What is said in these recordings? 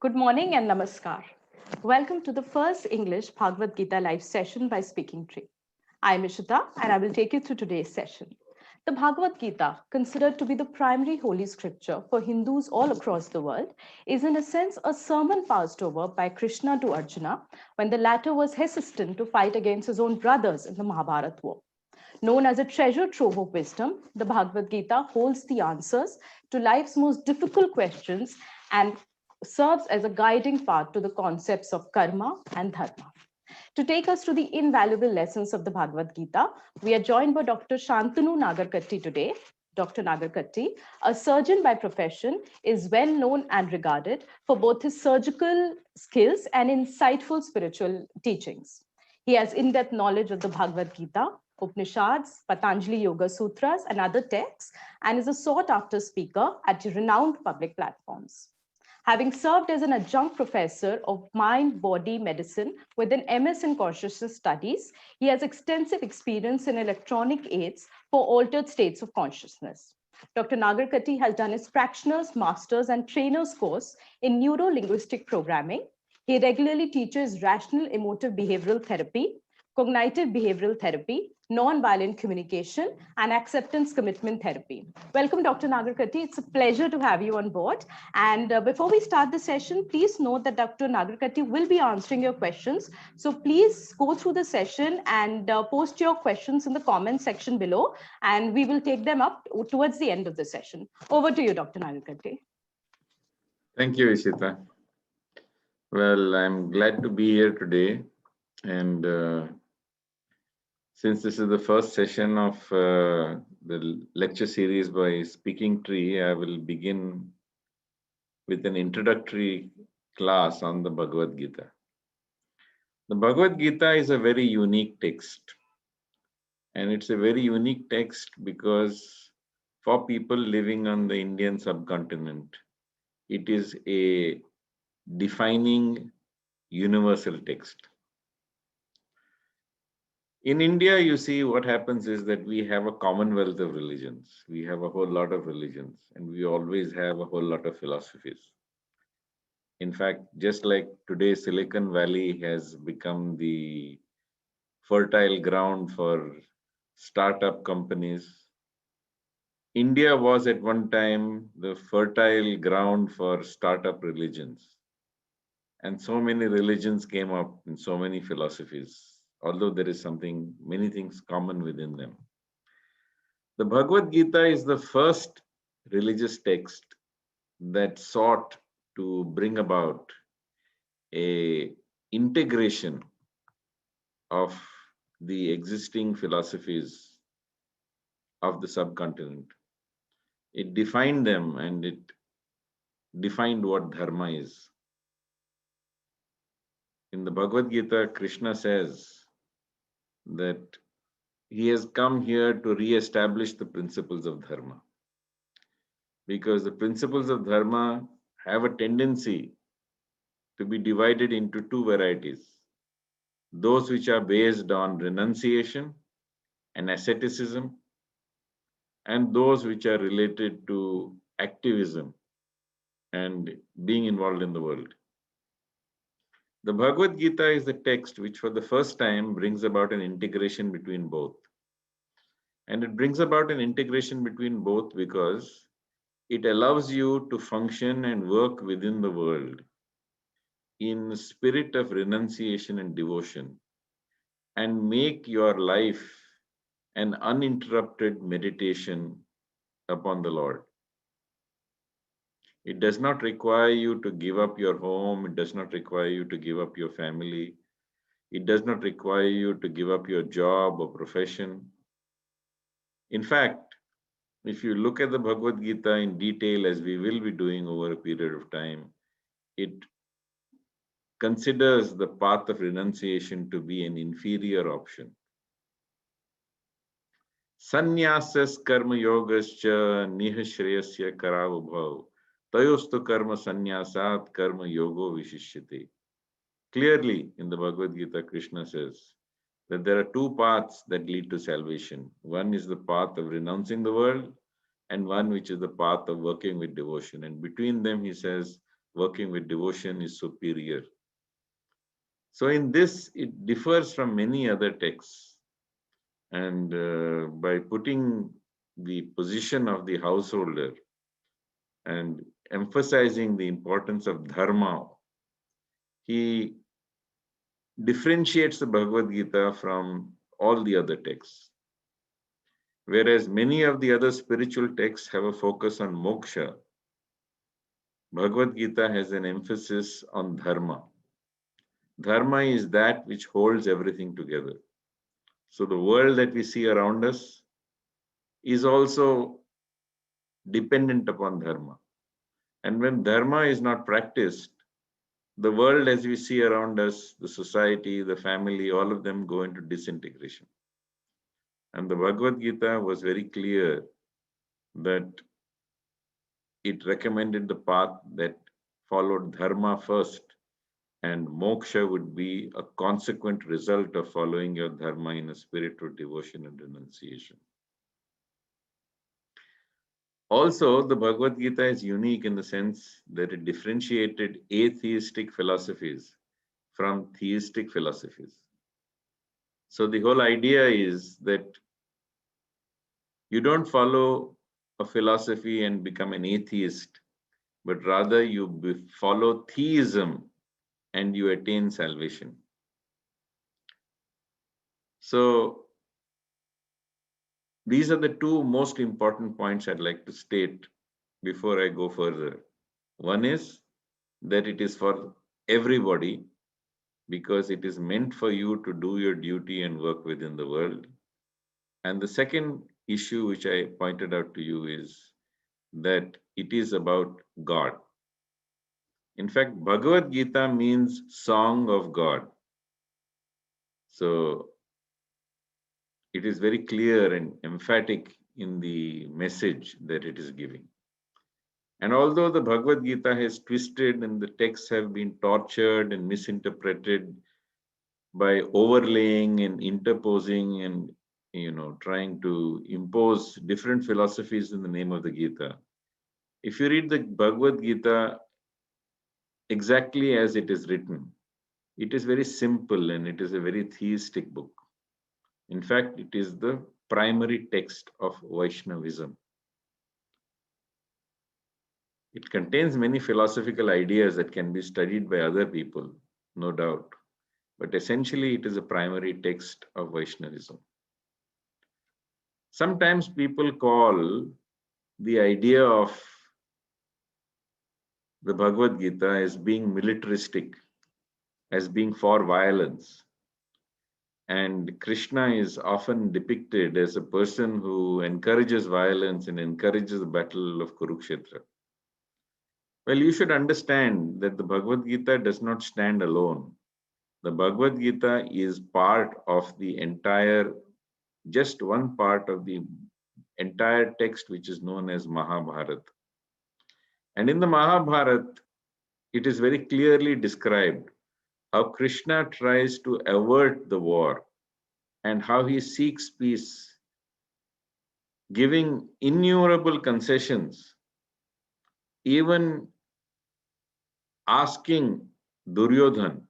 Good morning and namaskar. Welcome to the first English Bhagavad Gita live session by Speaking Tree. I'm Ishita and I will take you through today's session. The Bhagavad Gita, considered to be the primary holy scripture for Hindus all across the world, is in a sense a sermon passed over by Krishna to Arjuna when the latter was hesitant to fight against his own brothers in the Mahabharata war. Known as a treasure trove of wisdom, the Bhagavad Gita holds the answers to life's most difficult questions and serves as a guiding path to the concepts of karma and dharma. To take us through the invaluable lessons of the Bhagavad Gita, we are joined by Dr. Shantanu Nagarkatti today. Dr. Nagarkatti, a surgeon by profession, is well known and regarded for both his surgical skills and insightful spiritual teachings. He has in depth knowledge of the Bhagavad Gita, Upanishads, Patanjali Yoga Sutras, and other texts, and is a sought after speaker at renowned public platforms. Having served as an adjunct professor of mind body medicine with an MS in consciousness studies, he has extensive experience in electronic aids for altered states of consciousness. Dr. Nagarkatti has done his practitioner's, master's, and trainer's course in neuro linguistic programming. He regularly teaches rational emotive behavioral therapy, cognitive behavioral therapy, non-violent communication, and acceptance commitment therapy. Welcome, Dr. Nagarkatti. It's a pleasure to have you on board. And before we start the session, please note that Dr. Nagarkatti will be answering your questions. So please go through the session and post your questions in the comment section below, and we will take them up towards the end of the session. Over to you, Dr. Nagarkatti. Thank you, Ishita. Well, I'm glad to be here today. And since this is the first session of the lecture series by Speaking Tree, I will begin with an introductory class on the Bhagavad Gita. The Bhagavad Gita is a very unique text. And it's a very unique text because for people living on the Indian subcontinent, it is a defining universal text. In India, you see what happens is that we have a commonwealth of religions. We have a whole lot of religions, and we always have a whole lot of philosophies. In fact, just like today, Silicon Valley has become the fertile ground for startup companies. India was at one time the fertile ground for startup religions. And so many religions came up in so many philosophies, although there is many things common within them. The Bhagavad Gita is the first religious text that sought to bring about a integration of the existing philosophies of the subcontinent. It defined them and it defined what dharma is. In the Bhagavad Gita, Krishna says that he has come here to re-establish the principles of dharma. Because the principles of dharma have a tendency to be divided into two varieties. Those which are based on renunciation and asceticism, and those which are related to activism and being involved in the world. The Bhagavad Gita is the text which for the first time brings about an integration between both. And it brings about an integration between both because it allows you to function and work within the world in the spirit of renunciation and devotion and make your life an uninterrupted meditation upon the Lord. It does not require you to give up your home. It does not require you to give up your family. It does not require you to give up your job or profession. In fact, if you look at the Bhagavad Gita in detail, as we will be doing over a period of time, it considers the path of renunciation to be an inferior option. Sannyasas karma yogascha nihashreyasya karavabhav tayostu karma sannyasat karma yogo vishishyate. Clearly in the Bhagavad Gita, Krishna says that there are two paths that lead to salvation. One is the path of renouncing the world, and one which is the path of working with devotion. And between them, he says, working with devotion is superior. So in this, it differs from many other texts. And by putting the position of the householder and emphasizing the importance of dharma, he differentiates the Bhagavad Gita from all the other texts. Whereas many of the other spiritual texts have a focus on moksha, Bhagavad Gita has an emphasis on dharma. Dharma is that which holds everything together. So the world that we see around us is also dependent upon dharma. And when dharma is not practiced, the world as we see around us, the society, the family, all of them go into disintegration. And the Bhagavad Gita was very clear that it recommended the path that followed dharma first, and moksha would be a consequent result of following your dharma in a spirit of devotion and renunciation. Also, the Bhagavad Gita is unique in the sense that it differentiated atheistic philosophies from theistic philosophies. So the whole idea is that you don't follow a philosophy and become an atheist, but rather you follow theism and you attain salvation. So these are the two most important points I'd like to state before I go further. One is that it is for everybody because it is meant for you to do your duty and work within the world. And the second issue which I pointed out to you is that it is about God. In fact, Bhagavad Gita means song of God. So it is very clear and emphatic in the message that it is giving. And although the Bhagavad Gita has twisted and the texts have been tortured and misinterpreted by overlaying and interposing and trying to impose different philosophies in the name of the Gita, if you read the Bhagavad Gita exactly as it is written, it is very simple and it is a very theistic book. In fact, it is the primary text of Vaishnavism. It contains many philosophical ideas that can be studied by other people, no doubt. But essentially, it is a primary text of Vaishnavism. Sometimes people call the idea of the Bhagavad Gita as being militaristic, as being for violence. And Krishna is often depicted as a person who encourages violence and encourages the battle of Kurukshetra. Well, you should understand that the Bhagavad Gita does not stand alone. The Bhagavad Gita is part of the entire, just one part of the entire text, which is known as Mahabharata. And in the Mahabharata, it is very clearly described how Krishna tries to avert the war and how he seeks peace, giving innumerable concessions, even asking Duryodhan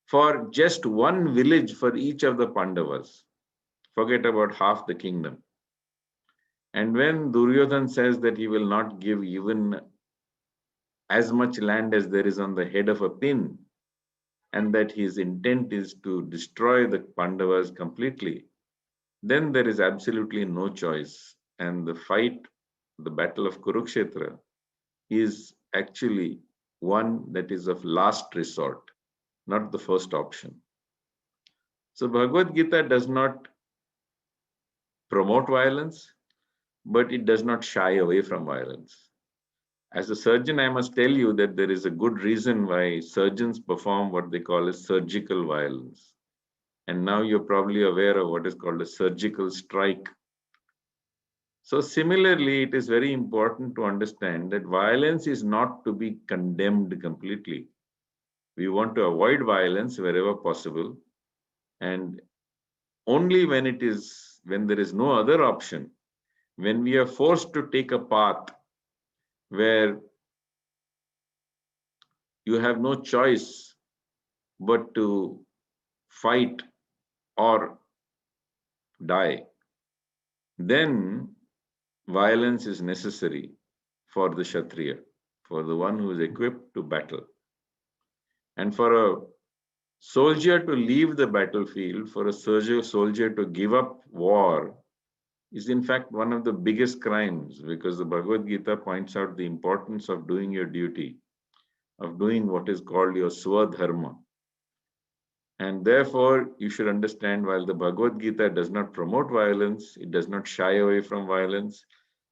for just one village for each of the Pandavas. Forget about half the kingdom. And when Duryodhan says that he will not give even as much land as there is on the head of a pin, and that his intent is to destroy the Pandavas completely, then there is absolutely no choice. And the fight, the battle of Kurukshetra, is actually one that is of last resort, not the first option. So Bhagavad Gita does not promote violence, but it does not shy away from violence. As a surgeon, I must tell you that there is a good reason why surgeons perform what they call as surgical violence. And now you're probably aware of what is called a surgical strike. So similarly, it is very important to understand that violence is not to be condemned completely. We want to avoid violence wherever possible. And only when there is no other option, when we are forced to take a path where you have no choice but to fight or die, then violence is necessary for the Kshatriya, for the one who is equipped to battle. And for a soldier to leave the battlefield, for a soldier to give up war, is in fact one of the biggest crimes, because the Bhagavad Gita points out the importance of doing your duty, of doing what is called your swadharma. And therefore, you should understand, while the Bhagavad Gita does not promote violence, it does not shy away from violence,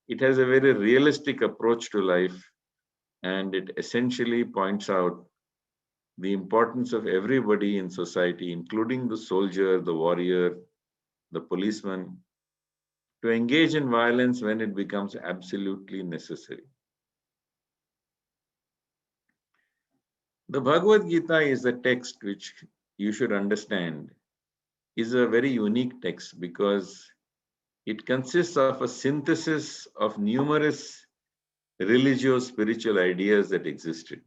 it has a very realistic approach to life, and it essentially points out the importance of everybody in society, including the soldier, the warrior, the policeman, to engage in violence when it becomes absolutely necessary. The Bhagavad Gita is a text which you should understand is a very unique text because it consists of a synthesis of numerous religious spiritual ideas that existed.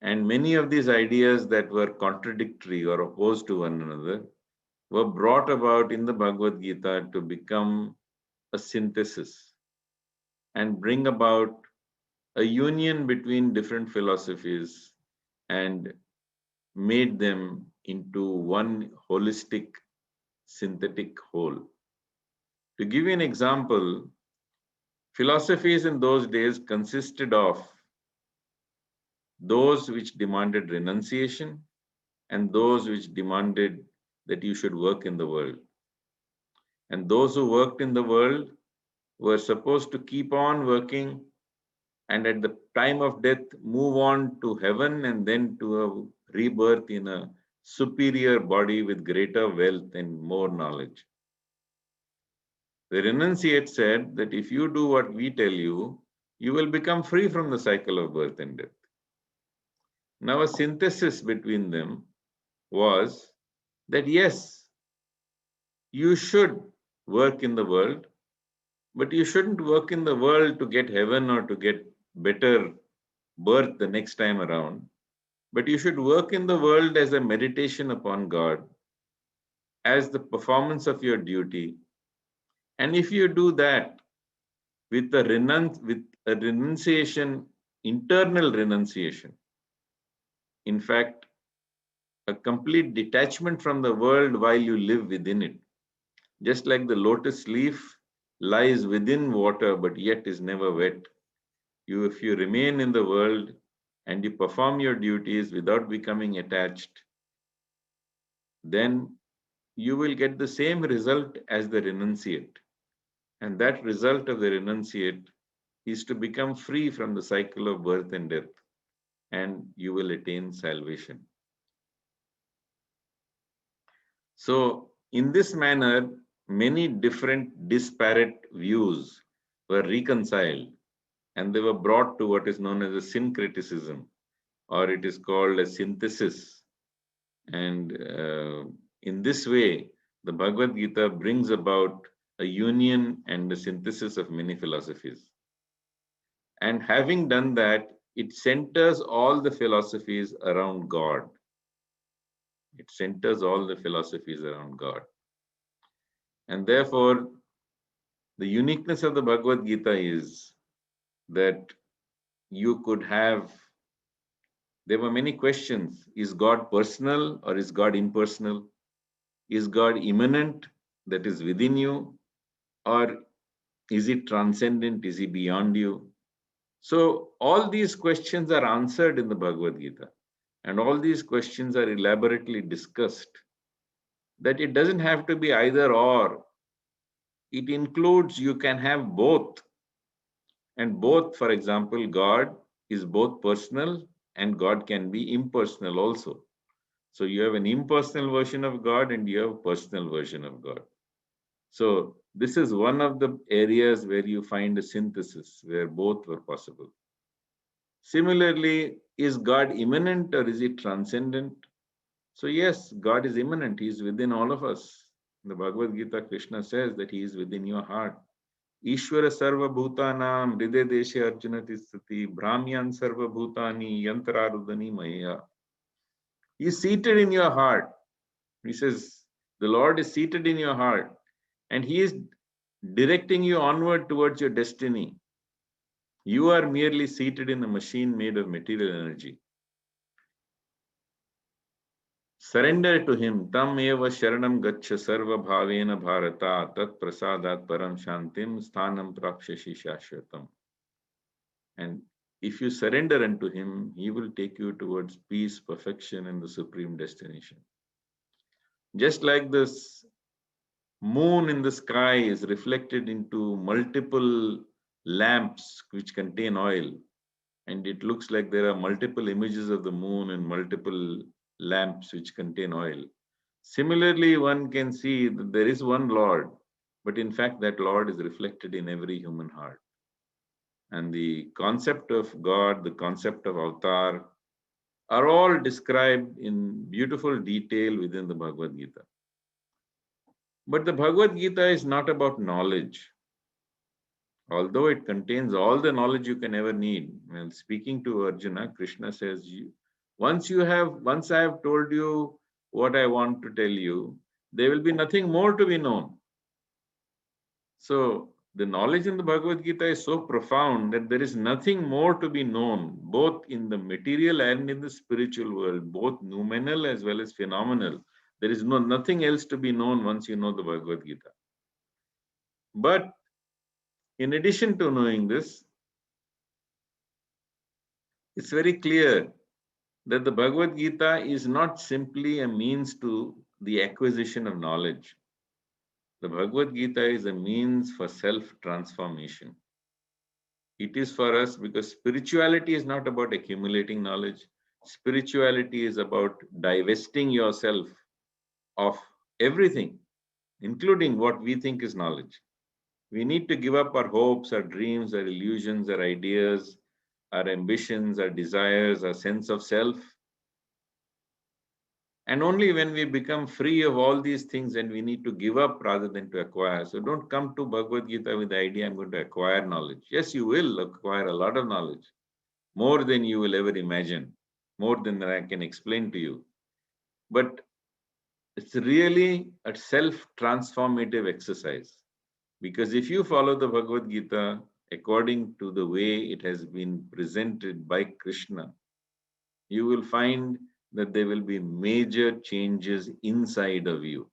And many of these ideas that were contradictory or opposed to one another were brought about in the Bhagavad Gita to become a synthesis and bring about a union between different philosophies and made them into one holistic synthetic whole. To give you an example, philosophies in those days consisted of those which demanded renunciation and those which demanded that you should work in the world. And those who worked in the world were supposed to keep on working and at the time of death move on to heaven and then to a rebirth in a superior body with greater wealth and more knowledge. The renunciate said that if you do what we tell you, you will become free from the cycle of birth and death. Now, a synthesis between them was that yes, you should work in the world, but you shouldn't work in the world to get heaven or to get better birth the next time around, but you should work in the world as a meditation upon God, as the performance of your duty. And if you do that with a renunciation, internal renunciation, in fact, a complete detachment from the world while you live within it, just like the lotus leaf lies within water but yet is never wet. If you remain in the world and you perform your duties without becoming attached, then you will get the same result as the renunciate. And that result of the renunciate is to become free from the cycle of birth and death, and you will attain salvation. So, in this manner, many different disparate views were reconciled and they were brought to what is known as a syncretism, or it is called a synthesis. And in this way, the Bhagavad Gita brings about a union and a synthesis of many philosophies. And having done that, it centers all the philosophies around God. It centers all the philosophies around God. And therefore, the uniqueness of the Bhagavad Gita is that you could have, there were many questions. Is God personal or is God impersonal? Is God immanent, that is within you? Or is he transcendent? Is he beyond you? So all these questions are answered in the Bhagavad Gita. And all these questions are elaborately discussed. That it doesn't have to be either or. It includes, you can have both. And both, for example, God is both personal and God can be impersonal also. So you have an impersonal version of God and you have a personal version of God. So this is one of the areas where you find a synthesis where both were possible. Similarly, is God immanent or is he transcendent? So yes, God is immanent. He is within all of us. In the Bhagavad Gita, Krishna says that he is within your heart. Ishvara Sarva Bhutanam Hriday Deshe Arjuna Tisthati Brahmyan Sarva Bhutani Yantararudani Maya. He is seated in your heart. He says, the Lord is seated in your heart and He is directing you onward towards your destiny. You are merely seated in a machine made of material energy. Surrender to Him. Tam eva sharanam gaccha sarva bhavena bharata tat prasadat param shantim sthanam prakshashi shashvatam. And if you surrender unto Him, He will take you towards peace, perfection, and the supreme destination. Just like this moon in the sky is reflected into multiple lamps which contain oil, and it looks like there are multiple images of the moon and multiple lamps which contain oil. Similarly, one can see that there is one Lord, but in fact that Lord is reflected in every human heart. And the concept of God, the concept of avatar, are all described in beautiful detail within the Bhagavad Gita. But the Bhagavad Gita is not about knowledge. Although it contains all the knowledge you can ever need. When speaking to Arjuna, Krishna says, once I have told you what I want to tell you, there will be nothing more to be known. So the knowledge in the Bhagavad Gita is so profound that there is nothing more to be known, both in the material and in the spiritual world, both noumenal as well as phenomenal. There is nothing else to be known once you know the Bhagavad Gita. But in addition to knowing this, it's very clear that the Bhagavad Gita is not simply a means to the acquisition of knowledge. The Bhagavad Gita is a means for self-transformation. It is for us because spirituality is not about accumulating knowledge. Spirituality is about divesting yourself of everything, including what we think is knowledge. We need to give up our hopes, our dreams, our illusions, our ideas, our ambitions, our desires, our sense of self. And only when we become free of all these things, and we need to give up rather than to acquire. So don't come to Bhagavad Gita with the idea I'm going to acquire knowledge. Yes, you will acquire a lot of knowledge, more than you will ever imagine, more than I can explain to you. But it's really a self-transformative exercise. Because if you follow the Bhagavad Gita according to the way it has been presented by Krishna, you will find that there will be major changes inside of you.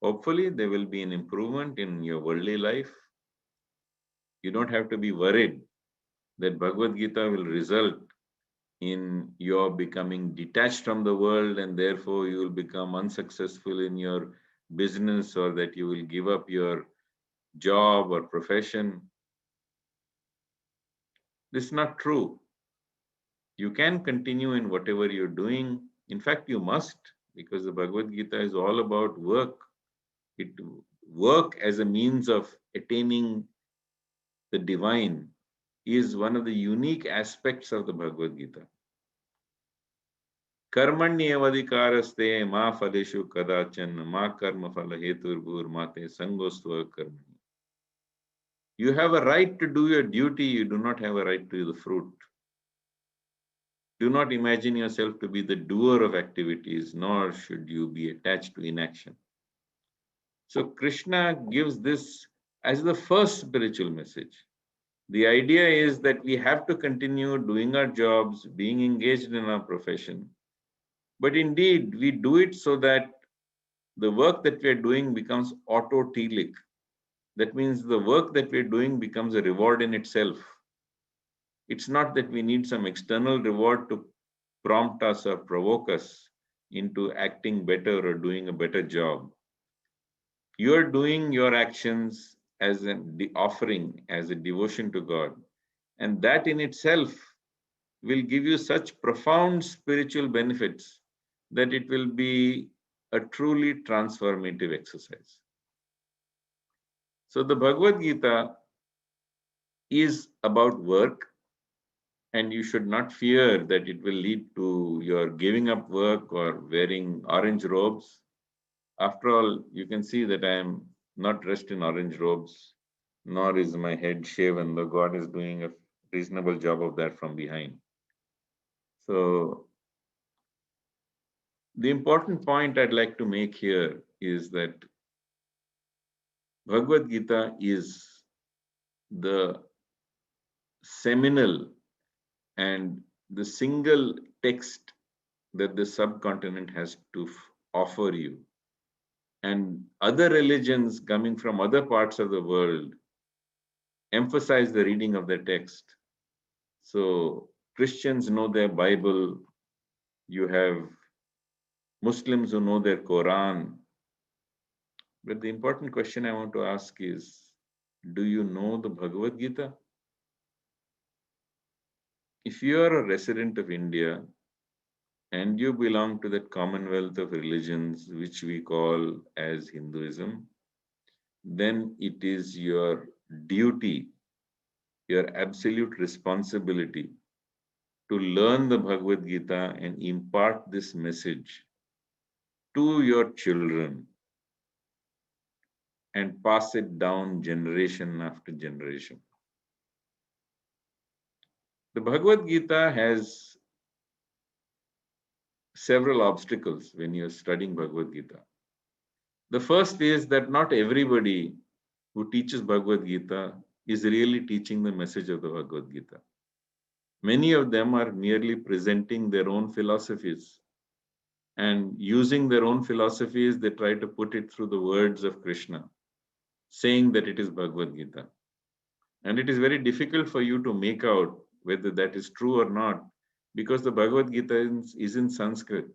Hopefully, there will be an improvement in your worldly life. You don't have to be worried that Bhagavad Gita will result in your becoming detached from the world and therefore you will become unsuccessful in your business or that you will give up your job or profession. This is not true. You can continue in whatever you're doing. In fact, you must, because the Bhagavad Gita is all about work. Work as a means of attaining the divine is one of the unique aspects of the Bhagavad Gita. Karmanyevadikaraste ma phaleshu kadachan ma karma phala heturbhur mate sangostva karmani. You have a right to do your duty, you do not have a right to the fruit. Do not imagine yourself to be the doer of activities, nor should you be attached to inaction. So Krishna gives this as the first spiritual message. The idea is that we have to continue doing our jobs, being engaged in our profession. But indeed, we do it so that the work that we are doing becomes autotelic. That means the work that we are doing becomes a reward in itself. It's not that we need some external reward to prompt us or provoke us into acting better or doing a better job. You're doing your actions as an offering, as a devotion to God. And that in itself will give you such profound spiritual benefits that it will be a truly transformative exercise. So the Bhagavad Gita is about work, and you should not fear that it will lead to your giving up work or wearing orange robes. After all, you can see that I am not dressed in orange robes. nor is my head shaven, though God is doing a reasonable job of that from behind. So the important point I'd like to make here is that Bhagavad Gita is the seminal and the single text that the subcontinent has to offer you. And other religions coming from other parts of the world emphasize the reading of the text. So Christians know their Bible, you have Muslims who know their Quran. But the important question I want to ask is, do you know the Bhagavad Gita? If you are a resident of India and you belong to that commonwealth of religions which we call as Hinduism, then it is your duty, your absolute responsibility to learn the Bhagavad Gita and impart this message to your children and pass it down generation after generation. The Bhagavad Gita has several obstacles when you're studying Bhagavad Gita. The first is that not everybody who teaches Bhagavad Gita is really teaching the message of the Bhagavad Gita. Many of them are merely presenting their own philosophies, and using their own philosophies, they try to put it through the words of Krishna, saying that it is Bhagavad Gita. And it is very difficult for you to make out whether that is true or not, because the Bhagavad Gita is in Sanskrit.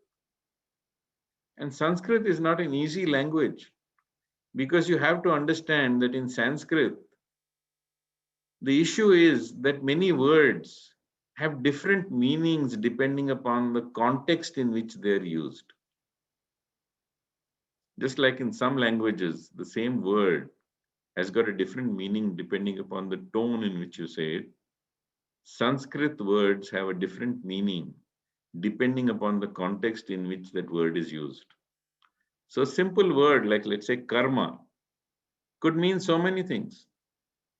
And Sanskrit is not an easy language, because you have to understand that in Sanskrit, the issue is that many words have different meanings depending upon the context in which they're used. Just like in some languages, the same word has got a different meaning depending upon the tone in which you say it. Sanskrit words have a different meaning depending upon the context in which that word is used. So a simple word like, let's say, karma could mean so many things.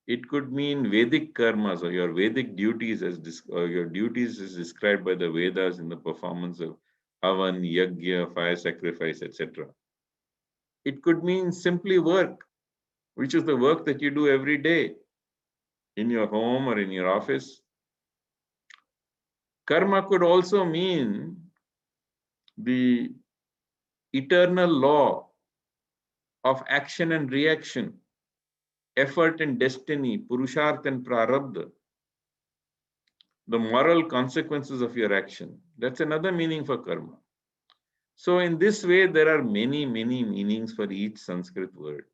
It could mean Vedic karmas, or your Vedic duties, or your duties is described by the Vedas in the performance of havan, yajna, fire sacrifice, etc. It could mean simply work, which is the work that you do every day in your home or in your office. Karma could also mean the eternal law of action and reaction, effort and destiny, purusharth and prarabdha, the moral consequences of your action. That's another meaning for karma. So in this way, there are many, many meanings for each Sanskrit word.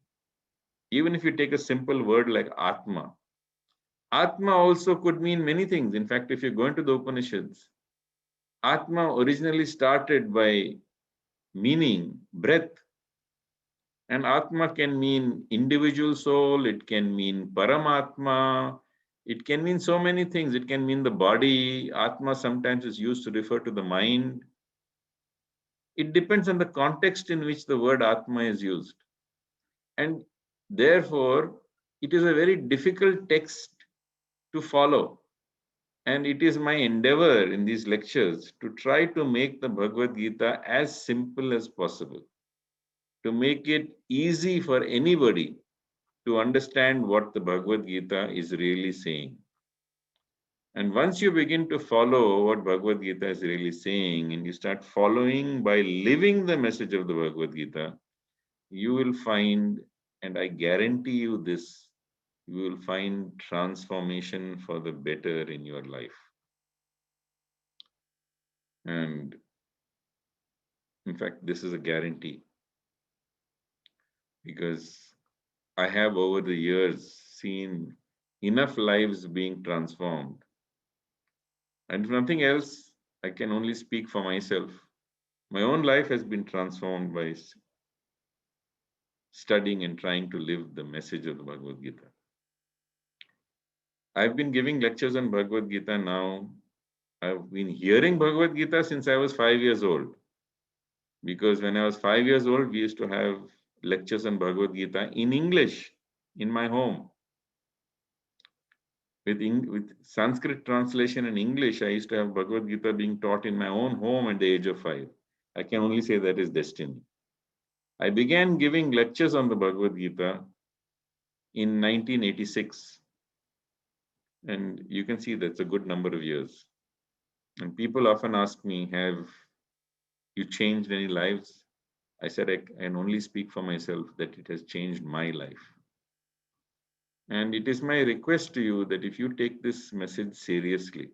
Even if you take a simple word like Atma, Atma also could mean many things. In fact, if you go into the Upanishads, Atma originally started by meaning breath. And Atma can mean individual soul, it can mean Paramatma, it can mean so many things. It can mean the body. Atma sometimes is used to refer to the mind. It depends on the context in which the word Atma is used. And therefore, it is a very difficult text to follow. And it is my endeavor in these lectures to try to make the Bhagavad Gita as simple as possible, to make it easy for anybody to understand what the Bhagavad Gita is really saying. And once you begin to follow what Bhagavad Gita is really saying, and you start following by living the message of the Bhagavad Gita, you will find, and I guarantee you this, you will find transformation for the better in your life. And in fact, this is a guarantee, because I have over the years seen enough lives being transformed. And if nothing else, I can only speak for myself. My own life has been transformed by studying and trying to live the message of the Bhagavad Gita. I've been giving lectures on Bhagavad Gita now. I've been hearing Bhagavad Gita since I was 5 years old. Because when I was 5 years old, we used to have lectures on Bhagavad Gita in English in my home. with Sanskrit translation and English, I used to have Bhagavad Gita being taught in my own home at the age of 5. I can only say that is destiny. I began giving lectures on the Bhagavad Gita in 1986. And you can see that's a good number of years. And people often ask me, have you changed any lives? I said, I can only speak for myself that it has changed my life. And it is my request to you that if you take this message seriously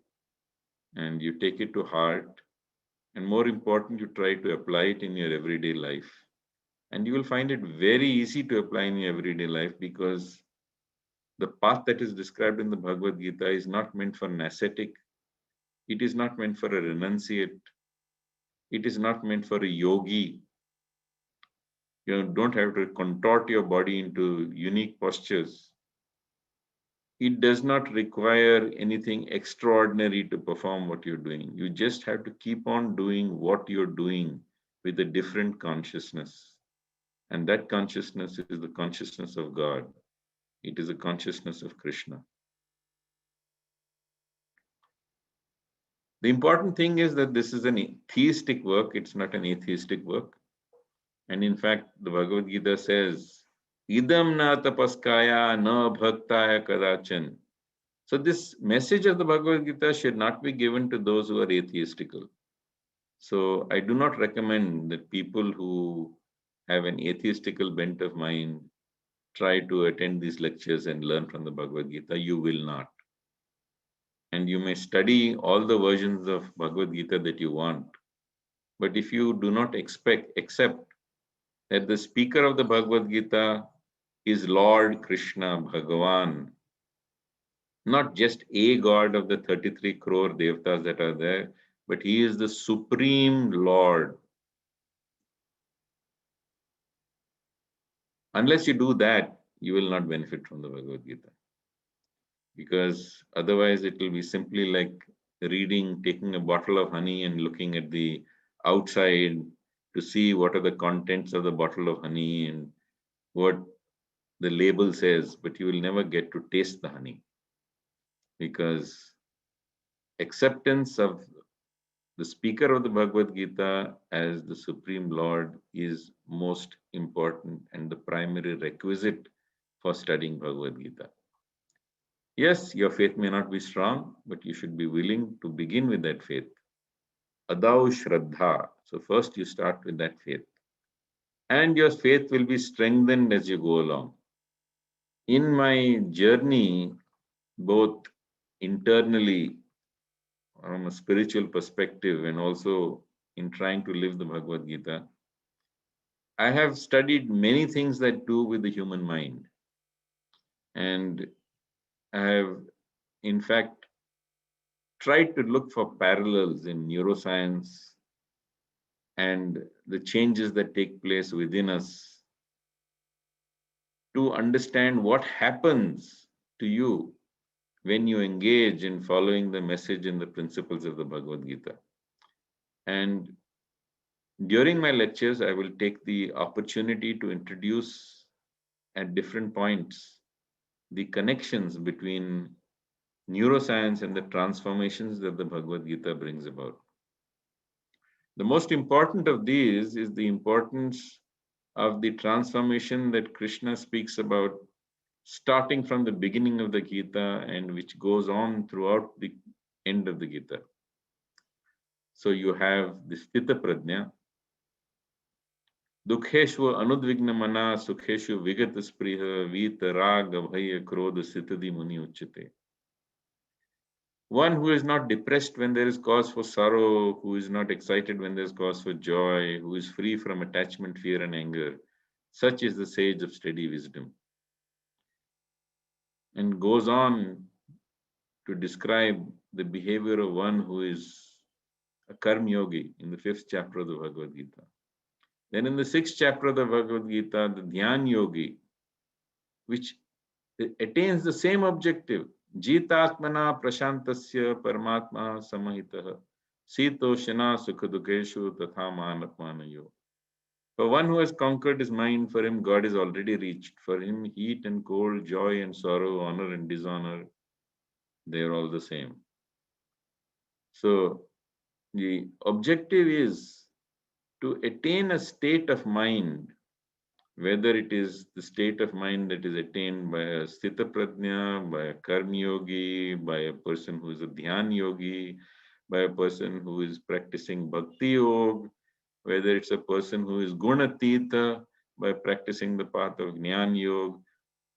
and you take it to heart, and more important, you try to apply it in your everyday life. And you will find it very easy to apply in your everyday life, because the path that is described in the Bhagavad Gita is not meant for an ascetic. It is not meant for a renunciate. It is not meant for a yogi. You don't have to contort your body into unique postures. It does not require anything extraordinary to perform what you're doing. You just have to keep on doing what you're doing with a different consciousness. And that consciousness is the consciousness of God. It is a consciousness of Krishna. The important thing is that this is an theistic work. It's not an atheistic work. And in fact, the Bhagavad Gita says, Idam na tapaskaya na bhaktaya kadachan. So this message of the Bhagavad Gita should not be given to those who are atheistical. So I do not recommend that people who have an atheistical bent of mind try to attend these lectures and learn from the Bhagavad Gita. You will not. And you may study all the versions of Bhagavad Gita that you want. But if you do not accept that the speaker of the Bhagavad Gita is Lord Krishna, Bhagavan, not just a god of the 33 crore devatas that are there, but he is the supreme Lord. Unless you do that, you will not benefit from the Bhagavad Gita. Because otherwise it will be simply like reading, taking a bottle of honey and looking at the outside to see what are the contents of the bottle of honey and what the label says, but you will never get to taste the honey. Because acceptance of the speaker of the Bhagavad Gita as the Supreme Lord is most important and the primary requisite for studying Bhagavad Gita. Yes, your faith may not be strong, but you should be willing to begin with that faith. Adau Shraddha. So first you start with that faith. And your faith will be strengthened as you go along. In my journey, both internally from a spiritual perspective and also in trying to live the Bhagavad Gita, I have studied many things that do with the human mind. And I have, in fact, tried to look for parallels in neuroscience and the changes that take place within us to understand what happens to you when you engage in following the message and the principles of the Bhagavad Gita. And during my lectures, I will take the opportunity to introduce at different points the connections between neuroscience and the transformations that the Bhagavad Gita brings about. The most important of these is the importance of the transformation that Krishna speaks about, starting from the beginning of the Gita and which goes on throughout the end of the Gita. So you have the Sthita Prajna, Dukheshu Anudvigna Mana, Sukheshu Vigata Spriha, Vita Raga Bhaya Krodha Sithadi Muni Uchite. One who is not depressed when there is cause for sorrow, who is not excited when there is cause for joy, who is free from attachment, fear, and anger. Such is the sage of steady wisdom. And goes on to describe the behavior of one who is a karma yogi in the 5th chapter of the Bhagavad Gita. Then in the 6th chapter of the Bhagavad Gita, the Dhyan yogi, which attains the same objective, Jitatmana Prashantasya Paramatma Samahitaha Sitoshana Sukhadukeshu Tatha Manatmanayo. For one who has conquered his mind, for him God is already reached. For him, heat and cold, joy and sorrow, honor and dishonor, They're all the same. So the objective is to attain a state of mind, whether it is the state of mind that is attained by a Sthita Prajna, by a Karma Yogi, by a person who is a Dhyan Yogi, by a person who is practicing Bhakti Yoga, whether it's a person who is Gunatita by practicing the path of Jnana Yoga,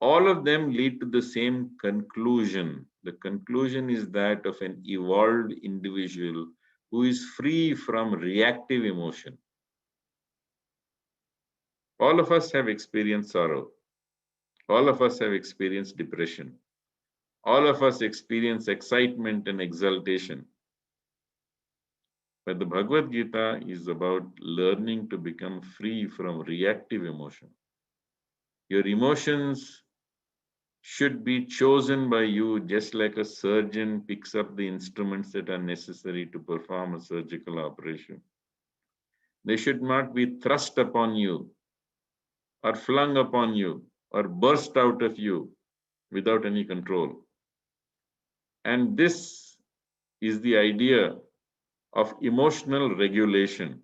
all of them lead to the same conclusion. The conclusion is that of an evolved individual who is free from reactive emotion. All of us have experienced sorrow. All of us have experienced depression. All of us experience excitement and exaltation. But the Bhagavad Gita is about learning to become free from reactive emotion. Your emotions should be chosen by you, just like a surgeon picks up the instruments that are necessary to perform a surgical operation. They should not be thrust upon you or flung upon you or burst out of you without any control. And this is the idea of emotional regulation,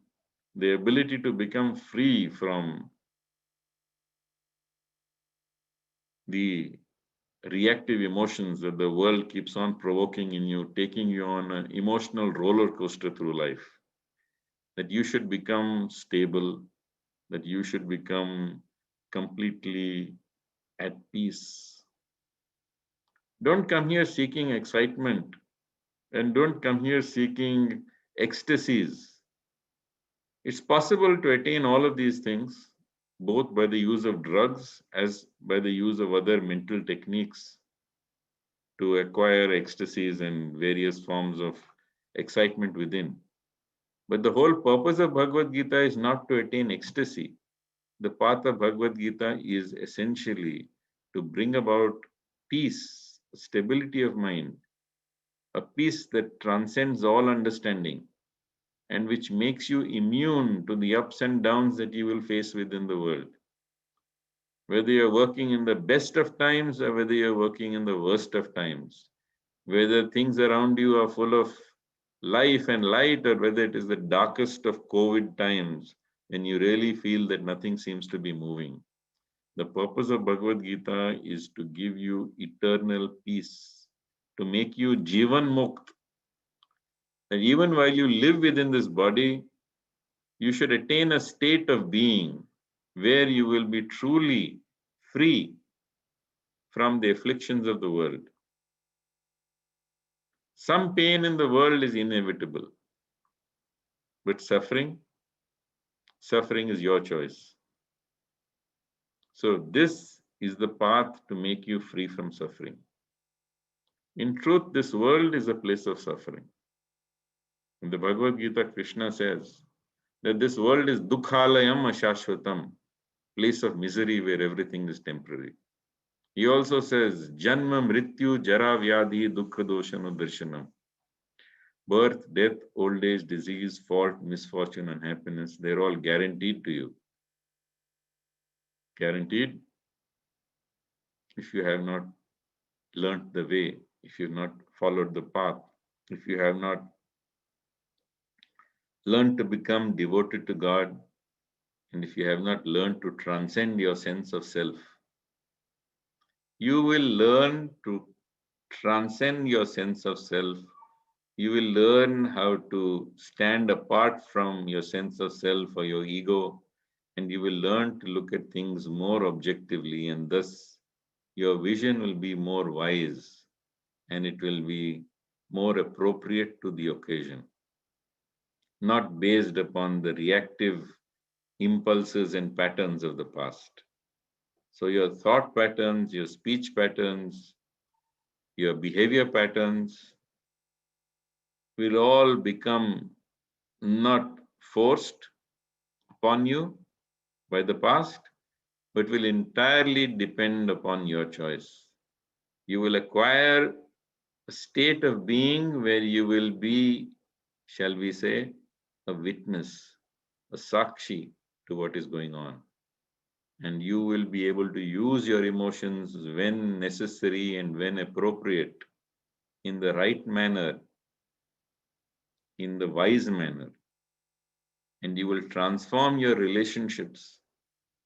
the ability to become free from the reactive emotions that the world keeps on provoking in you, taking you on an emotional roller coaster through life. That you should become stable, that you should become completely at peace. Don't come here seeking excitement, and don't come here seeking ecstasies. It's possible to attain all of these things both by the use of drugs as by the use of other mental techniques to acquire ecstasies and various forms of excitement within. But the whole purpose of Bhagavad Gita is not to attain ecstasy. The path of Bhagavad Gita is essentially to bring about peace, stability of mind, a peace that transcends all understanding and which makes you immune to the ups and downs that you will face within the world. Whether you're working in the best of times or whether you're working in the worst of times, whether things around you are full of life and light or whether it is the darkest of COVID times when you really feel that nothing seems to be moving. The purpose of Bhagavad Gita is to give you eternal peace, to make you Jivan Mukt. And even while you live within this body, you should attain a state of being where you will be truly free from the afflictions of the world. Some pain in the world is inevitable, but suffering is your choice. So this is the path to make you free from suffering. In truth, this world is a place of suffering. In the Bhagavad Gita, Krishna says that this world is dukhalayam ashashvatam, place of misery where everything is temporary. He also says, Janma, Mrityu, Jara, Vyadhi, Dukkha, Doshanu, Darshanam. Birth, death, old age, disease, fault, misfortune, and happiness, they're all guaranteed to you. Guaranteed if you have not learnt the way, if you've not followed the path, if you have not learned to become devoted to God, and if you have not learned to transcend your sense of self, you will learn to transcend your sense of self. You will learn how to stand apart from your sense of self or your ego, and you will learn to look at things more objectively, and thus your vision will be more wise and it will be more appropriate to the occasion, not based upon the reactive impulses and patterns of the past. So your thought patterns, your speech patterns, your behavior patterns will all become not forced upon you by the past, but will entirely depend upon your choice. You will acquire a state of being where you will be, shall we say, a witness, a sakshi to what is going on. And you will be able to use your emotions when necessary and when appropriate in the right manner, in the wise manner, and you will transform your relationships.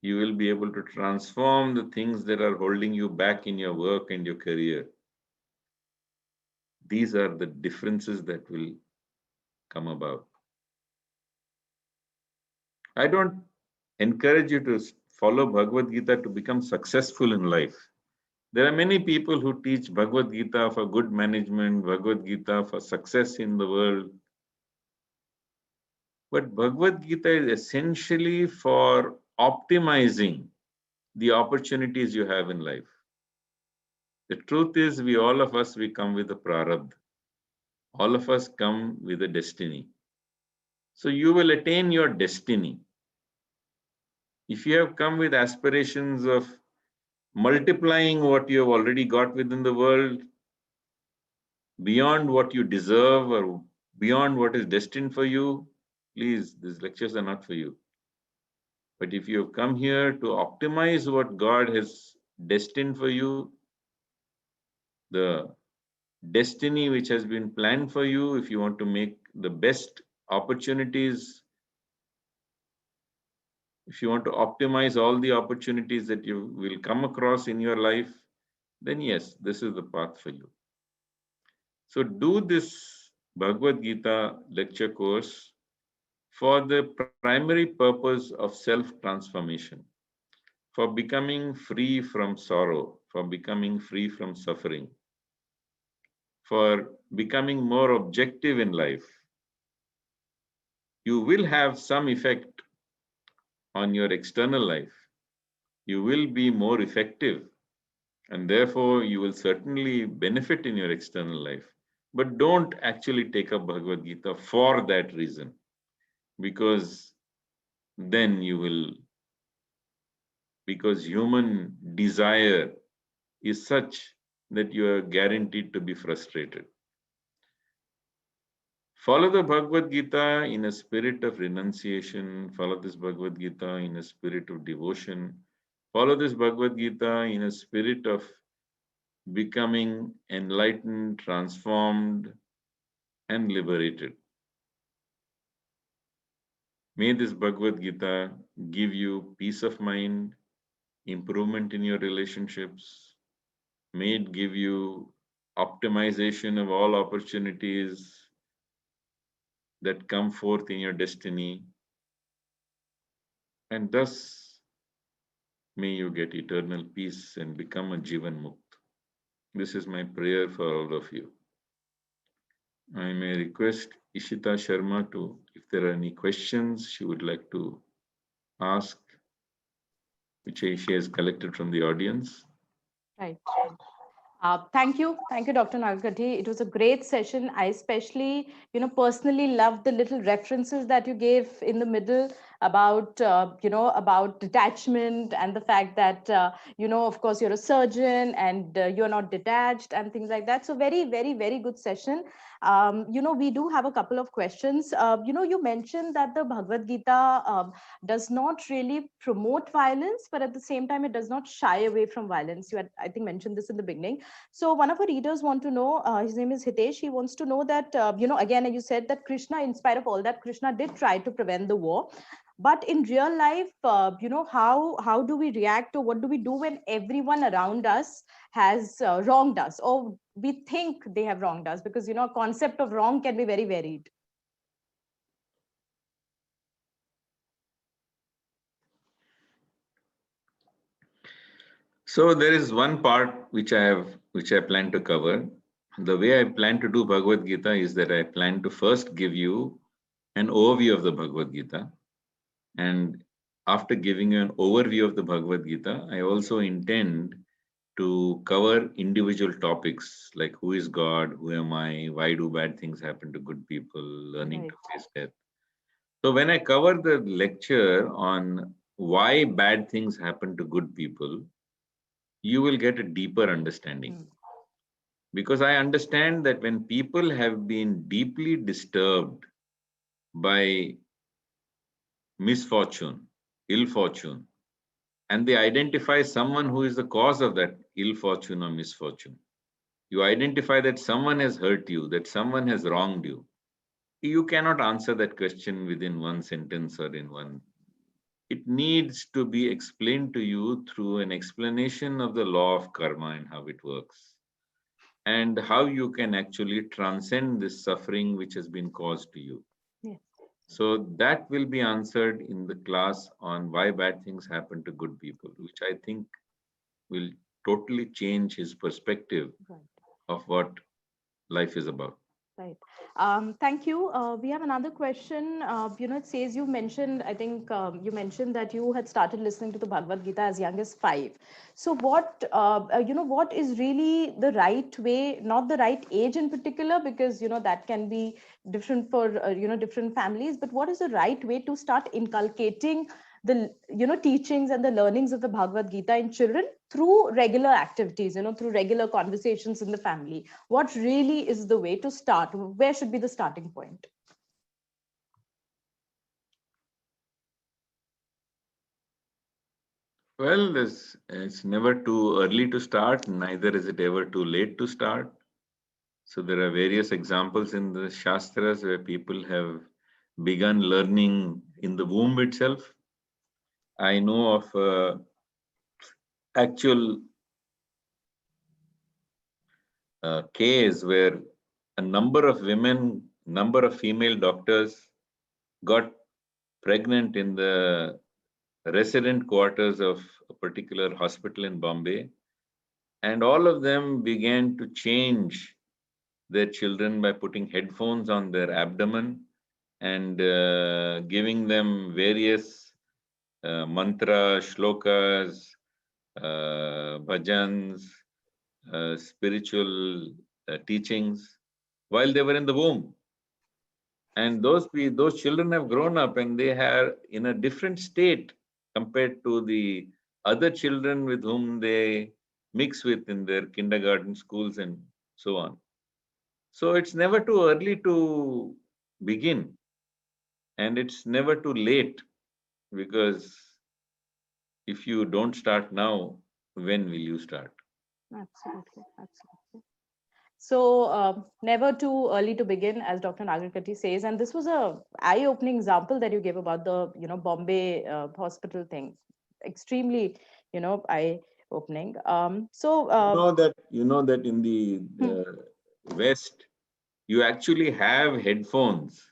You will be able to transform the things that are holding you back in your work and your career. These are the differences that will come about. I don't encourage you to follow Bhagavad Gita to become successful in life. There are many people who teach Bhagavad Gita for good management, Bhagavad Gita for success in the world. But Bhagavad Gita is essentially for optimizing the opportunities you have in life. The truth is, all of us, we come with a prarabdha. All of us come with a destiny. So you will attain your destiny. If you have come with aspirations of multiplying what you have already got within the world, beyond what you deserve or beyond what is destined for you, please, these lectures are not for you. But if you have come here to optimize what God has destined for you, the destiny which has been planned for you, if you want to make the best opportunities, if you want to optimize all the opportunities that you will come across in your life, then yes, this is the path for you. So do this Bhagavad Gita lecture course for the primary purpose of self-transformation, for becoming free from sorrow, for becoming free from suffering, for becoming more objective in life. You will have some effect on your external life. You will be more effective, and therefore you will certainly benefit in your external life. But don't actually take up Bhagavad Gita for that reason, because then you will, because human desire is such that you are guaranteed to be frustrated. Follow the Bhagavad Gita in a spirit of renunciation. Follow this Bhagavad Gita in a spirit of devotion. Follow this Bhagavad Gita in a spirit of becoming enlightened, transformed, and liberated. May this Bhagavad Gita give you peace of mind, improvement in your relationships. May it give you optimization of all opportunities that come forth in your destiny. And thus, may you get eternal peace and become a Jivan Mukt. This is my prayer for all of you. I may request Ishita Sharma to, if there are any questions she would like to ask, which she has collected from the audience. Right. Thank you, Dr. Nagakatti. It was a great session. I especially, personally loved the little references that you gave in the middle about, about detachment and the fact that, of course, you're a surgeon and you're not detached and things like that. So very, very, very good session. We do have a couple of questions. You mentioned that the Bhagavad Gita does not really promote violence, but at the same time, it does not shy away from violence. You had, I think, mentioned this in the beginning. So one of our readers want to know, his name is Hitesh. He wants to know that, again, you said that Krishna, in spite of all that, Krishna did try to prevent the war. But in real life, how do we react, or what do we do when everyone around us has wronged us, or we think they have wronged us? Because, concept of wrong can be very varied. So there is one part which I plan to cover. The way I plan to do Bhagavad Gita is that I plan to first give you an overview of the Bhagavad Gita. And after giving you an overview of the Bhagavad Gita, I also intend to cover individual topics like who is God, who am I, why do bad things happen to good people, learning to face death. So when I cover the lecture on why bad things happen to good people, you will get a deeper understanding. Because I understand that when people have been deeply disturbed by misfortune, ill fortune, and they identify someone who is the cause of that ill fortune or misfortune, You identify that someone has hurt you, that someone has wronged you. You cannot answer that question within one sentence or in one. It needs to be explained to you through an explanation of the law of karma and how it works, and how you can actually transcend this suffering which has been caused to you. Yes. So that will be answered in the class on why bad things happen to good people, which I think will totally change his perspective Right. of what life is about. Right. Thank you. We have another question. It says you mentioned, I think you mentioned that you had started listening to the Bhagavad Gita as young as 5. So what is really the right way, not the right age in particular, because, that can be different for, different families, but what is the right way to start inculcating the, teachings and the learnings of the Bhagavad Gita in children through regular activities, through regular conversations in the family? What really is the way to start? Where should be the starting point? Well, it's never too early to start, neither is it ever too late to start. So there are various examples in the Shastras where people have begun learning in the womb itself. I know of actual case where a number of women, number of female doctors got pregnant in the resident quarters of a particular hospital in Bombay, and all of them began to change their children by putting headphones on their abdomen and giving them various mantra, shlokas, bhajans, spiritual teachings while they were in the womb. And those children have grown up and they are in a different state compared to the other children with whom they mix with in their kindergarten schools and so on. So it's never too early to begin, and it's never too late, because if you don't start now, when will you start? Absolutely, absolutely. So never too early to begin, as Dr. Nagarkati says. And this was a eye-opening example that you gave about the Bombay hospital thing. Extremely eye-opening. You know that in the Hmm, West, you actually have headphones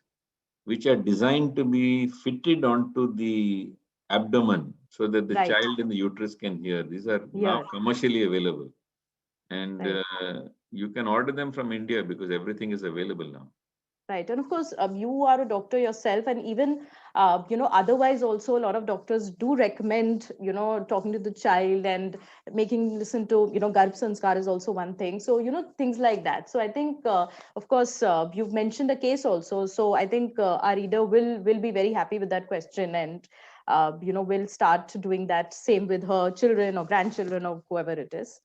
which are designed to be fitted onto the abdomen so that the right, child in the uterus can hear. These are now here, commercially available, and right. you can order them from India because everything is available now. Right. And of course, you are a doctor yourself, and even, otherwise also a lot of doctors do recommend, talking to the child and making listen to, Garbh Sanskar is also one thing. So, things like that. So I think, of course, you've mentioned a case also. So I think our reader will be very happy with that question, and, will start doing that same with her children or grandchildren or whoever it is.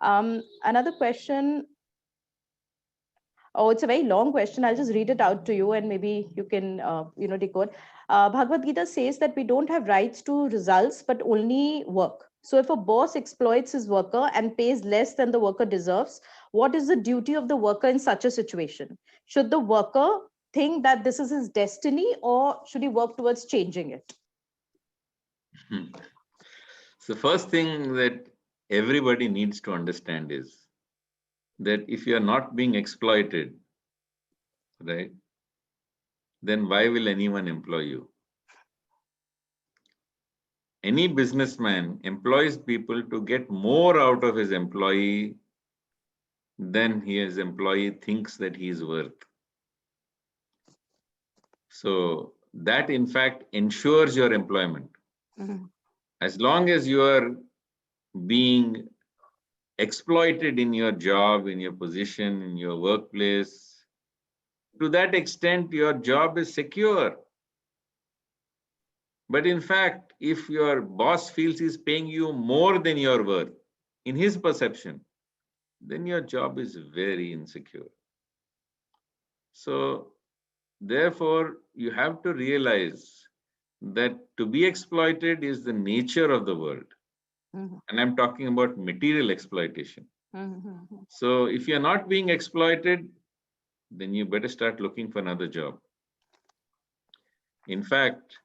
Another question. Oh, it's a very long question. I'll just read it out to you and maybe you can, decode. Bhagavad Gita says that we don't have rights to results, but only work. So if a boss exploits his worker and pays less than the worker deserves, what is the duty of the worker in such a situation? Should the worker think that this is his destiny, or should he work towards changing it? Hmm. So first thing that everybody needs to understand is that if you are not being exploited, right, then why will anyone employ you? Any businessman employs people to get more out of his employee than his employee thinks that he is worth. So that in fact ensures your employment. Mhm. As long as you are being exploited in your job, in your position, in your workplace, to that extent, your job is secure. But in fact, if your boss feels he's paying you more than your worth, in his perception, then your job is very insecure. So, therefore, you have to realize that to be exploited is the nature of the world. Mhm. And I'm talking about material exploitation. Mhm. So if you're not being exploited, then you better start looking for another job. In fact,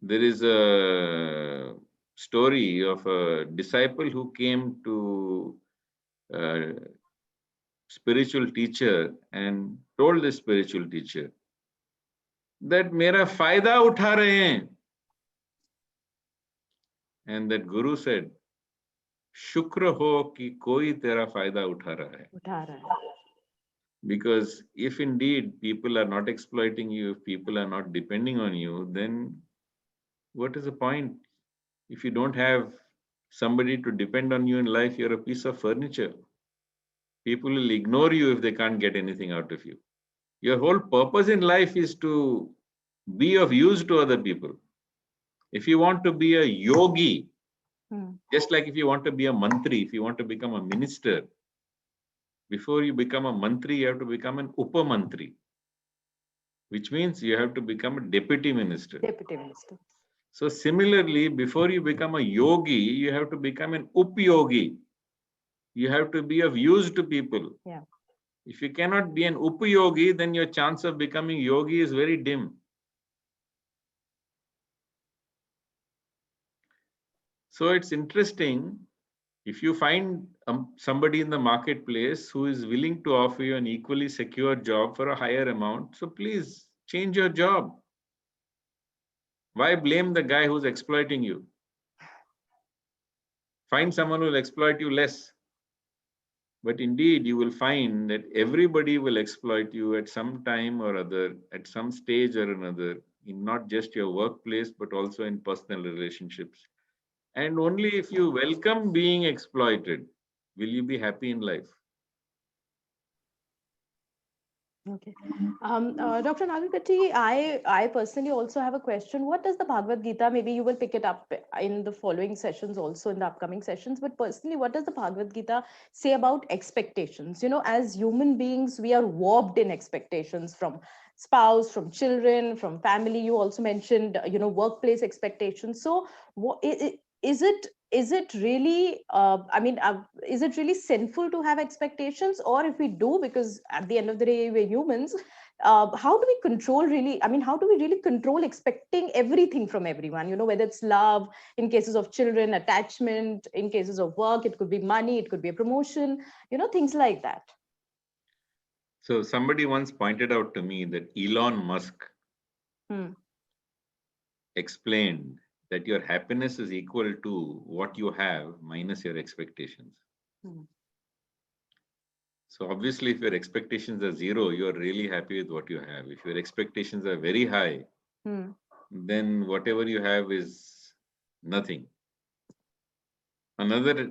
there is a story of a disciple who came to a spiritual teacher and told the spiritual teacher that मेरा फायदा उठा रहे हैं. And that guru said, शुक्र हो कि कोई तेरा फायदा उठा रहा है. उठा रहा है. Because if indeed people are not exploiting you, if people are not depending on you, then what is the point? If you don't have somebody to depend on you in life, you're a piece of furniture. People will ignore you if they can't get anything out of you. Your whole purpose in life is to be of use to other people. If you want to be a yogi, just like if you want to be a mantri, if you want to become a minister, before you become a mantri, you have to become an upamantri, which means you have to become a deputy minister. Deputy minister. So similarly, before you become a yogi, you have to become an upyogi. You have to be of use to people. Yeah. If you cannot be an upyogi, then your chance of becoming yogi is very dim. So it's interesting, if you find somebody in the marketplace who is willing to offer you an equally secure job for a higher amount, so please change your job. Why blame the guy who's exploiting you? Find someone who will exploit you less. But indeed, you will find that everybody will exploit you at some time or other, at some stage or another, in not just your workplace, but also in personal relationships. And only if you welcome being exploited, will you be happy in life. Okay. Dr. Nagakatti, I personally also have a question. What does the Bhagavad Gita, maybe you will pick it up in the following sessions, also in the upcoming sessions, but personally, what does the Bhagavad Gita say about expectations? You know, as human beings, we are warped in expectations from spouse, from children, from family. You also mentioned, you know, workplace expectations. So is it really is it really sinful to have expectations? Or if we do, because at the end of the day we're humans, how do we control really, how do we really control expecting everything from everyone, you know, whether it's love, in cases of children, attachment, in cases of work, it could be money, it could be a promotion, you know, things like that. So somebody once pointed out to me that Elon Musk explained that your happiness is equal to what you have minus your expectations. So obviously, if your expectations are zero, you're really happy with what you have. If your expectations are very high, then whatever you have is nothing. Another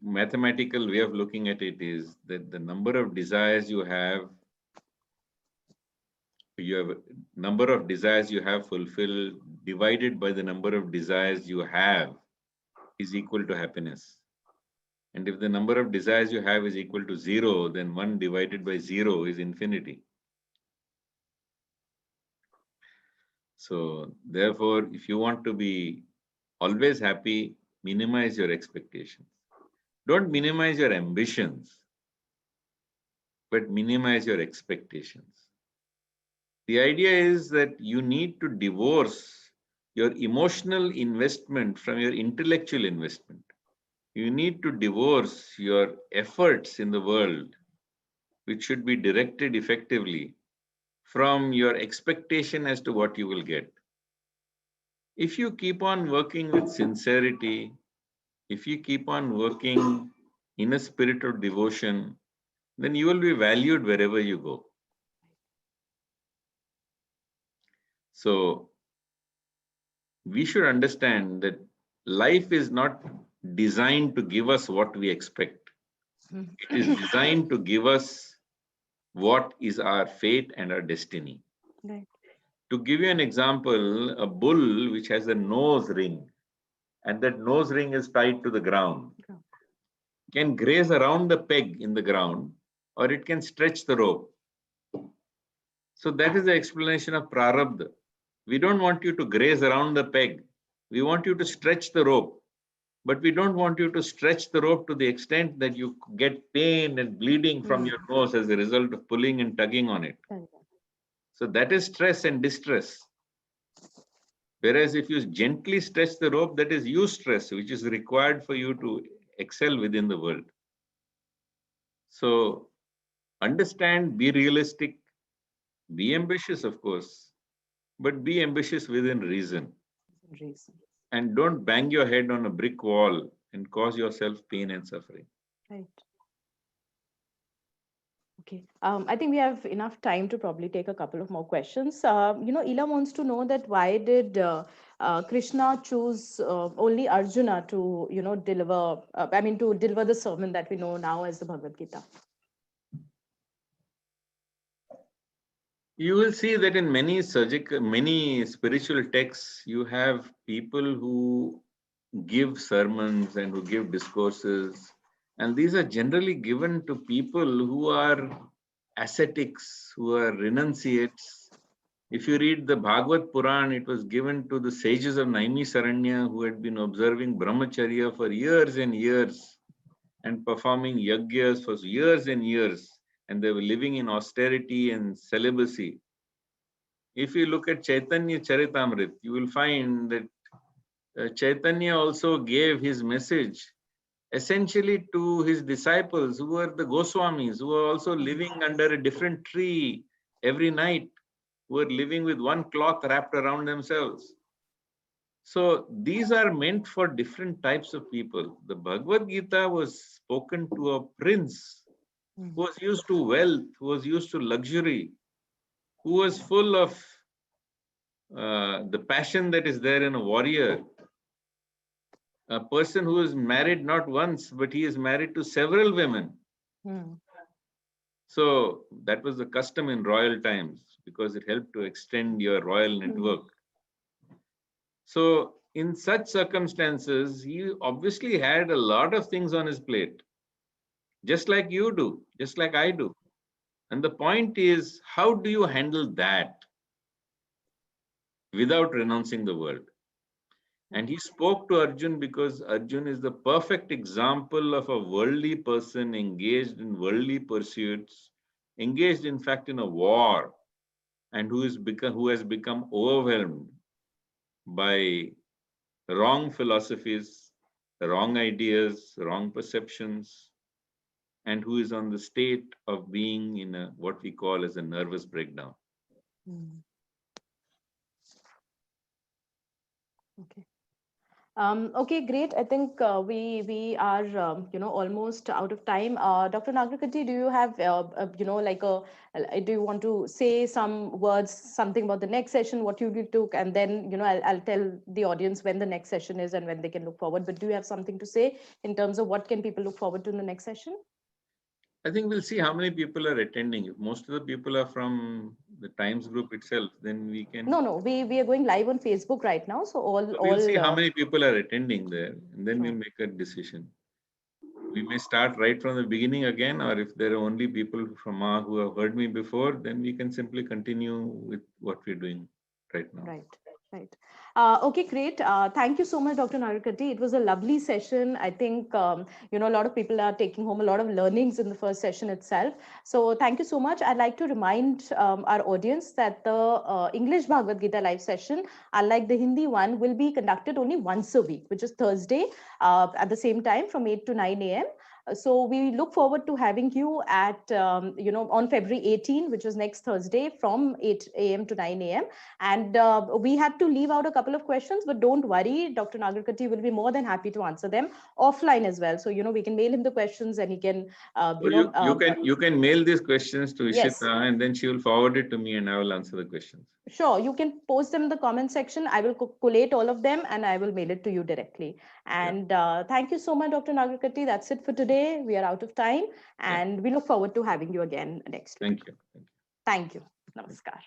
mathematical way of looking at it is that the number of desires you have number of desires you have fulfilled divided by the number of desires you have is equal to happiness. And if the number of desires you have is equal to 0, then 1 divided by 0 is infinity. So therefore, if you want to be always happy, minimize your expectations. Don't minimize your ambitions, but minimize your expectations. The idea is that you need to divorce your emotional investment from your intellectual investment. You need to divorce your efforts in the world, which should be directed effectively, from your expectation as to what you will get. If you keep on working with sincerity, if you keep on working in a spirit of devotion, then you will be valued wherever you go. So we should understand that life is not designed to give us what we expect. It is designed to give us what is our fate and our destiny. Right. To give you an example, a bull which has a nose ring, and that nose ring is tied to the ground, can graze around the peg in the ground, or it can stretch the rope. So that is the explanation of prarabdha. We don't want you to graze around the peg. We want you to stretch the rope. But we don't want you to stretch the rope to the extent that you get pain and bleeding from your nose as a result of pulling and tugging on it. So that is stress and distress. Whereas if you gently stretch the rope, that is eustress, which is required for you to excel within the world. So understand, be realistic, be ambitious, of course, but be ambitious within reason. And don't bang your head on a brick wall and cause yourself pain and suffering. Right. Okay. I think we have enough time to probably take a couple of more questions. Ila wants to know that why did Krishna choose only Arjuna to, deliver, to deliver the sermon that we know now as the Bhagavad Gita? You will see that in many spiritual texts, you have people who give sermons and who give discourses. And these are generally given to people who are ascetics, who are renunciates. If you read the Bhagavad Puran, it was given to the sages of Naimisaranya who had been observing brahmacharya for years and years and performing yagyas for years and years. And they were living in austerity and celibacy. If you look at Chaitanya Charitamrita, you will find that Chaitanya also gave his message essentially to his disciples who were the Goswamis, who were also living under a different tree every night, who were living with one cloth wrapped around themselves. So these are meant for different types of people. The Bhagavad Gita was spoken to a prince who was used to wealth, who was used to luxury, who was full of the passion that is there in a warrior. A person who is married not once, but he is married to several women. So that was the custom in royal times because it helped to extend your royal network. So in such circumstances, he obviously had a lot of things on his plate, just like you do, just like I do. And the point is, how do you handle that without renouncing the world? And he spoke to Arjun because Arjun is the perfect example of a worldly person engaged in worldly pursuits, engaged in fact in a war, and who has become overwhelmed by wrong philosophies, wrong ideas, wrong perceptions, and who is on the state of being in a what we call as a nervous breakdown. Okay. Okay, great. I think we are almost out of time. Dr. Nagarkatti, do you have do you want to say some words, something about the next session, what you took, and then I'll tell the audience when the next session is and when they can look forward. But do you have something to say in terms of what can people look forward to in the next session? I think we'll see how many people are attending. If most of the people are from the Times group itself, then we can. No, we are going live on Facebook right now, so we'll see how many people are attending there, and then we'll make a decision. We may start right from the beginning again, or if there are only people from who have heard me before, then we can simply continue with what we're doing right now. Right. Okay, great. Thank you so much, Dr. Nagarkatti. It was a lovely session. I think, a lot of people are taking home a lot of learnings in the first session itself. So thank you so much. I'd like to remind our audience that the English Bhagavad Gita live session, unlike the Hindi one, will be conducted only once a week, which is Thursday at the same time from 8 to 9 a.m. So we look forward to having you at, on February 18, which is next Thursday from 8 a.m. to 9 a.m. And we had to leave out a couple of questions, but don't worry, Dr. Nagarkatti will be more than happy to answer them offline as well. So, we can mail him the questions and he can, you can mail these questions to Ishita, yes, and then she will forward it to me and I will answer the questions. Sure, you can post them in the comment section. I will collate all of them and I will mail it to you directly. And thank you so much, Dr. Nagarkatti. That's it for today. We are out of time and we look forward to having you again next week. Thank you. Thank you. Namaskar.